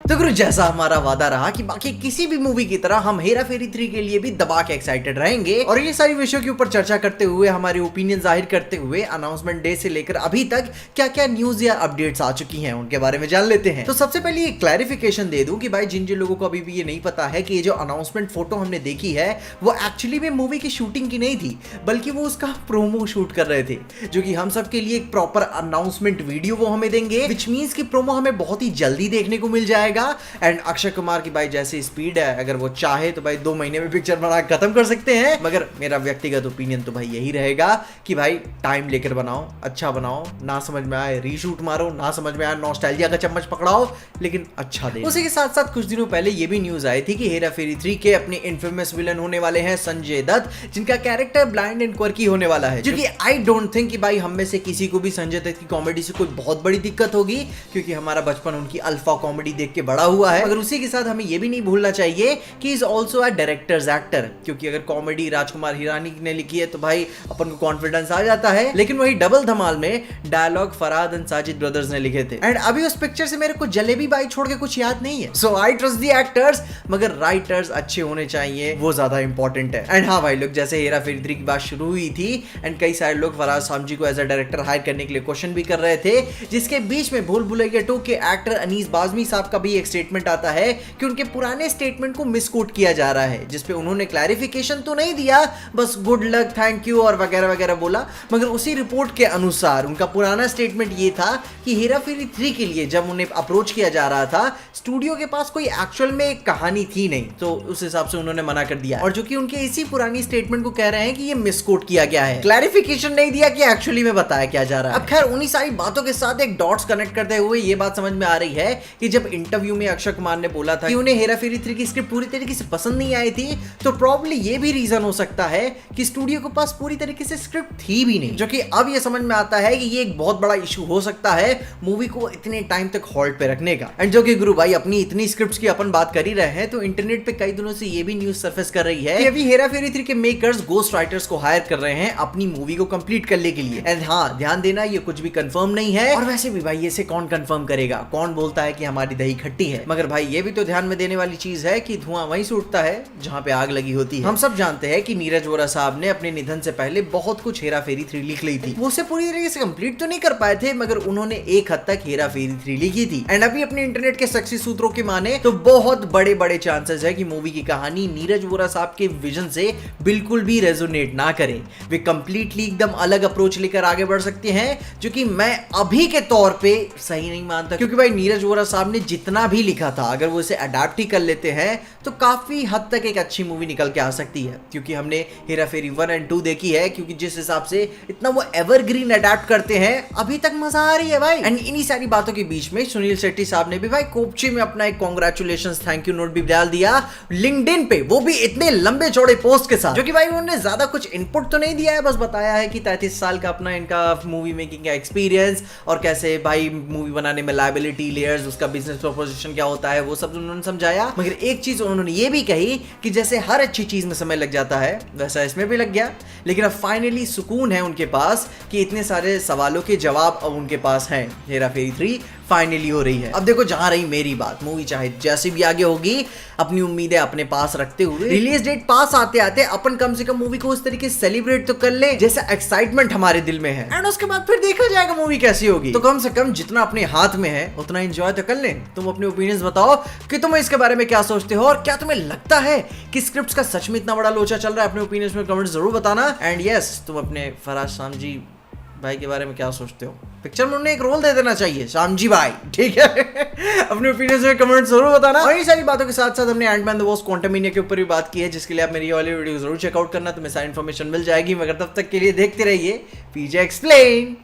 तो गुरु जैसा हमारा वादा रहा कि बाकी किसी भी मूवी की तरह हम हेरा फेरी 3 के लिए भी दबा के एक्साइटेड रहेंगे और ये सारी विषयों के ऊपर चर्चा करते हुए हमारे ओपिनियन जाहिर करते हुए अनाउंसमेंट डे से लेकर अभी तक क्या क्या न्यूज या अपडेट्स आ चुकी हैं उनके बारे में जान लेते हैं। तो सबसे पहले ये क्लैरिफिकेशन दे दूं कि भाई जिन जिन लोगों को अभी भी ये नहीं पता है कि ये जो अनाउंसमेंट फोटो हमने देखी है वो एक्चुअली में मूवी की शूटिंग की नहीं थी, बल्कि वो उसका प्रोमो शूट कर रहे थे, जो कि हम सब के लिए एक प्रॉपर अनाउंसमेंट वीडियो वो हमें देंगे, विच मींस कि प्रोमो हमें बहुत ही जल्दी देखने को मिल जाएगा। एंड अक्षय कुमार की भाई जैसी स्पीड है, अगर वो चाहे तो भाई 2 महीने में पिक्चर बना खत्म कर सकते हैं। मगर मेरा व्यक्तिगत ओपिनियन तो भाई यही रहेगा कि भाई टाइम लेकर बनाओ, अच्छा बनाओ, ना समझ में आए रीशूट मारो, ना समझ में आए नॉस्टैल्जिया का चम्मच पकड़ाओ, लेकिन अच्छा दे। उसी के साथ साथ कुछ दिनों पहले ये भी न्यूज आई थी कि हेरा फेरी 3 के अपने इनफेमस विलन होने वाले हैं संजय दत्त, जिनका कैरेक्टर ब्लाइंड एंड क्वर्की होने वाला है, जो कि आई डोंट थिंक कि भाई हम में से किसी को भी संजय दत्त की कॉमेडी से कोई बहुत बड़ी दिक्कत होगी, क्योंकि हमारा बचपन उनकी अल्फा कॉमेडी देख के बड़ा हुआ है। मगर उसी के साथ हमें यह भी नहीं भूलना चाहिए कि is also a directors actor, क्योंकि अगर कॉमेडी राजकुमार हिरानी ने लिखी है तो भाई अपन को कॉन्फिडेंस आ जाता है, लेकिन वही डबल धमाल में dialogue Farhad and Sajid brothers ने लिखे थे। एंड अभी उस पिक्चर से मेरे को जलेबी बाई छोड़ के कुछ याद नहीं है। सो आई ट्रस्ट दी एक्टर्स, मगर राइटर्स अच्छे होने चाहिए, वो ज्यादा इंपॉर्टेंट है। एंड हाँ भाई लोग, जैसे हेरा फेरी 3 की बात शुरू हुई थी एंड कई सारे लोग फरहाद सामजी को एज अ डायरेक्टर हायर करने के लिए क्वेश्चन भी कर रहे थे, जिसके बीच में भूल भुलैया 2 के एक्टर अनीस बाज़मी साहब का भी एक स्टेटमेंट आता है कि उनके पुराने स्टेटमेंट को मिसकोट किया जा रहा है, जिसपे उन्होंने क्लैरिफिकेशन तो नहीं दिया, बस गुड लक, थैंक यू और वगैरह वगैरह बोला। मगर उसी रिपोर्ट के अनुसार उनका पुराना स्टेटमेंट ये था कि हेरा फेरी 3 के लिए जब उन्हें अप्रोच किया जा रहा था, स्टूडियो के पास कोई एक्चुअल में एक कहानी थी नहीं, तो उस हिसाब से उन्होंने मना कर दिया। और जो कि उनके इसी पुरानी स्टेटमेंट को कह रहे हैं कि ये मिसकोट किया गया है, क्लैरिफिकेशन नहीं दिया कि एक्चुअली में बताया क्या जा रहा है। अब खैर उन्हीं सारी बातों के साथ एक डॉट्स कनेक्ट करते हुए ये बात समझ में आ रही है कि जब इंटरव्यू में अक्षय कुमार ने बोला था कि उन्हें हेरा फेरी 3 की स्क्रिप्ट पूरी तरीके से पसंद नहीं आई थी, तो प्रॉब्ली ये भी रीजन हो सकता है कि स्टूडियो के पास पूरी तरीके से स्क्रिप्ट थी भी नहीं, जो कि अब ये समझ में आता है कि ये एक बहुत बड़ा इशू हो सकता है मूवी को इतने टाइम तक होल्ड पे रखने का। एंड जो कि गुरु भाई अपनी इतनी स्क्रिप्ट्स की अपन बात कर ही रहे हैं, तो इंटरनेट पे कई दिनों से ये भी न्यूज सरफेस कर रही है कि अभी हेरा फेरी 3 के मेकर्स गोस्ट राइटर्स को हायर कर रहे हैं अपनी मूवी को कंप्लीट करने के लिए। एंड हाँ, ध्यान देना ये कुछ भी कंफर्म नहीं है, और वैसे भी भाई इसे कौन कंफर्म करेगा, कौन बोलता है कि हमारी दही खट्टी है। मगर भाई ये भी तो ध्यान में देने वाली चीज है कि धुआं वहीं से उठता है जहां पे आग लगी होती है। हम सब जानते हैं कि नीरज वोरा साहब ने अपने निधन से पहले बहुत कुछ हेरा फेरी 3 लिख ली थी, वो उसे पूरी तरीके से कंप्लीट तो नहीं कर पाए थे, मगर उन्होंने एक हद तक हेरा फेरी 3 लिखी थी। एंड अभी अपने इंटरनेट के सक्सेस सूत्रों के माने तो बहुत बड़े बड़े चांसेस है कि मूवी की कहानी नीरज वोरा साहब के विजन से बिल्कुल भी रेजोनेट ना करे, वे कंप्लीटली एकदम अलग अप्रोच लेकर आगे बढ़ सकते हैं, जो कि मैं अभी के तौर पे सही नहीं मानता, क्योंकि भाई नीरज वोरा साहब ने जितना भी लिखा था अगर वो इसे अडैप्ट ही कर लेते हैं तो काफी हद तक एक अच्छी मूवी निकल के आ सकती है, क्योंकि हमने हेरा फेरी 1 और 2 देखी है, क्योंकि जिस हिसाब से इतना वो एवरग्रीन अडैप्ट करते हैं अभी तक मजा आ रही है भाई। एंड इन्हीं सारी बातों के बीच में सुनील शेट्टी साहब ने भी भाई कोपची में अपना एक कांग्रेचुलेशंस थैंक यू नोट भी डाल दिया लिंक्डइन पे, वो भी इतने लंबे चौड़े पोस्ट के साथ, जो कि भाई उन्होंने ज्यादा कुछ इनपुट तो नहीं दिया है, बस बताया है कि 33 साल का अपना इनका मूवी मेकिंग का एक्सपीरियंस और कैसे भाई मूवी बनाने में लायबिलिटी लेयर्स, उसका बिजनेस प्रोपोजिशन क्या होता है, वो सब उन्होंने समझाया। मगर एक चीज उन्होंने ये भी कही कि जैसे हर अच्छी चीज में समय लग जाता है वैसा इसमें भी लग गया, लेकिन अब फाइनली सुकून है उनके पास कि इतने सारे सवालों के जवाब अब उनके पास हैं। हेरा फेरी 3 फाइनली हो रही है। अब देखो जहां रही मेरी बात, मूवी चाहे जैसी भी आगे होगी, अपनी उम्मीदें अपने पास रखते हुए रिलीज डेट पास आते आते अपन कम से कम मूवी को उस तरीके से सेलिब्रेट तो कर ले जैसा एक्साइटमेंट हमारे दिल में है, एंड उसके बाद फिर देखा जाएगा मूवी कैसी होगी। तो कम से कम जितना अपने हाथ में है उतना एंजॉय तो कर ले। तुम अपने ओपिनियंस बताओ कि तुम इसके बारे में क्या सोचते हो, और क्या तुम्हें लगता है कि स्क्रिप्ट्स का सच में इतना बड़ा लोचा चल रहा है? अपने ओपिनियंस में कमेंट जरूर बताना। एंड यस, तुम अपने फरहाद सामजी भाई के बारे में क्या सोचते हो? पिक्चर में उन्हें एक रोल दे देना चाहिए, शामजी भाई, ठीक है? अपने ओपिनियंस में कमेंट जरूर बताना। और ये सारी बातों के साथ साथ हमने एंटमैन द वॉस्प क्वांटममेनिया के ऊपर भी बात की है, जिसके लिए आप मेरी वाली वीडियो जरूर चेकआउट करना, तुम्हें सारी इन्फॉर्मेशन मिल जाएगी। मगर तब तक के लिए देखते रहिए पीजे एक्सप्लेन।